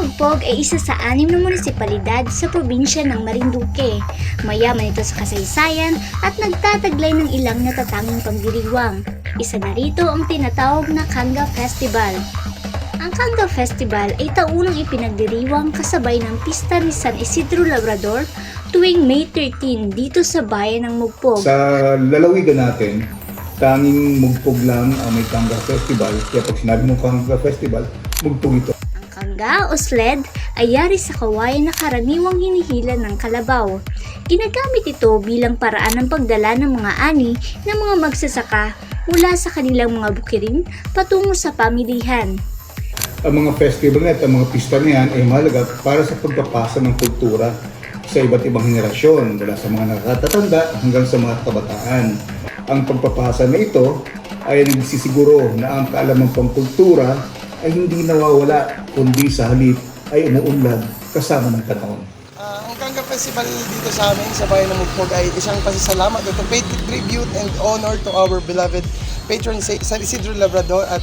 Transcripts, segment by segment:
Mugpog ay isa sa 6 na munisipalidad sa probinsya ng Marinduque. Mayaman ito sa kasaysayan at nagtataglay ng ilang natatanging pangdiriwang. Isa na rito ang tinatawag na Kanga Festival. Ang Kanga Festival ay taunang ipinagdiriwang kasabay ng pista ni San Isidro Labrador tuwing May 13 dito sa bayan ng Mugpog. Sa lalawigan natin, tanging Mugpog lang ang may Kanga Festival. Kaya pag sinabi mo Kanga Festival, Mugpog ito. Kanga o sled ay yari sa kawayan na karaniwang hinihila ng kalabaw. Ginagamit ito bilang paraan ng pagdala ng mga ani ng mga magsasaka mula sa kanilang mga bukirin patungo sa pamilihan. Ang mga festival na ito, ang mga pista na yan ay mahalaga para sa pagpapasa ng kultura sa iba't ibang henerasyon, mula sa mga nakatatanda hanggang sa mga kabataan. Ang pagpapasa na ito ay nagsisiguro na ang kaalamang pangkultura ay hindi nawawala, kundi sa halip ay umuunlad kasama ng panahon. Ang Kanga Festival dito sa amin sa bayan ng Mugpog ay isang pasasalamat at to pay tribute and honor to our beloved patron San Isidro Labrador, at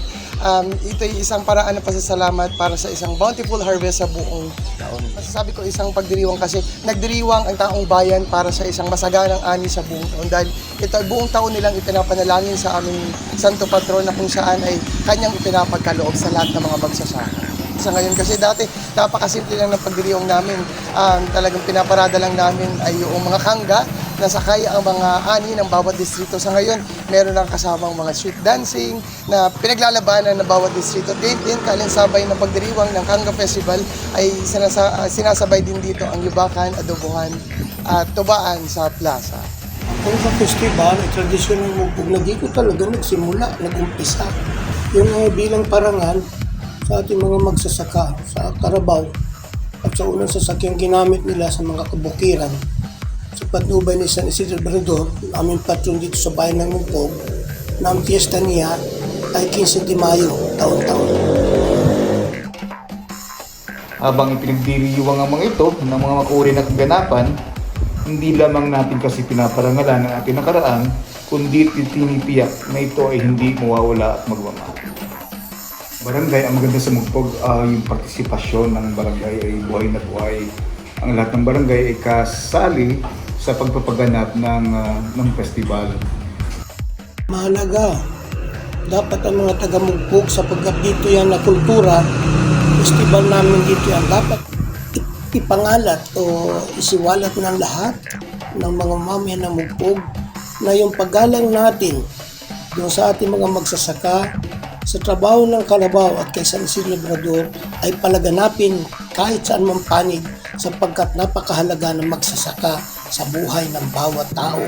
ito ay isang paraan ng pasasalamat para sa isang bountiful harvest sa buong taon. Masasabi ko isang pagdiriwang kasi nagdiriwang ang taong bayan para sa isang masaganang ani sa buong taon, dahil ito ay buong taon nilang ipinapanalangin sa aming Santo Patron na kung saan ay kanyang ipinapagkaloob sa lahat ng mga magsasaka. Sa ngayon kasi dati napakasimple lang ng pagdiriwang namin. Talagang pinaparada lang namin ay yung mga kangga na sakay ang mga ani ng bawat distrito. Sa ngayon, meron lang kasamang mga street dancing na pinaglalabanan ng bawat distrito. Din kalinsabay ng pagdiriwang ng Kanga Festival ay sinasabay din dito ang lubakan, adobohan at tubaan sa plaza. Ang festival ay tradisyon ng Mugpog na dito talaga nagsimula, nag-umpisa. Yung bilang parangal sa ating mga magsasaka sa Carabao at sa unang sasakyang ginamit nila sa mga kabukiran. Sa patnubay ni San Isidro Labrador, aming patron dito sa bayan ng Mugpog, na ang fiesta niya ay 15 de Mayo, taon-taon. Habang ipinagdiriwang ang mga ito ng mga makuuri na kaganapan, hindi lamang natin kasi pinaparangalan ang ating nakaraan, kundi tinitiyak na ito ay hindi mawawala at magmamahal. Barangay, ang maganda sa Mugpog, yung partisipasyon ng barangay ay buhay na buhay. Ang lahat ng barangay ay kasali sa pagpapaganap ng festival. Mahalaga. Dapat ang mga taga-Mugpog sapagkat dito yan na kultura, festival namin dito yan dapat ipangalat o isiwalat ng lahat ng mga mamayan ng Mugpog na yung paggalang natin doon sa ating mga magsasaka sa trabaho ng Carabao at kay San Isidro Labrador ay palaganapin kahit saan mang panig sapagkat napakahalaga ng magsasaka sa buhay ng bawat tao.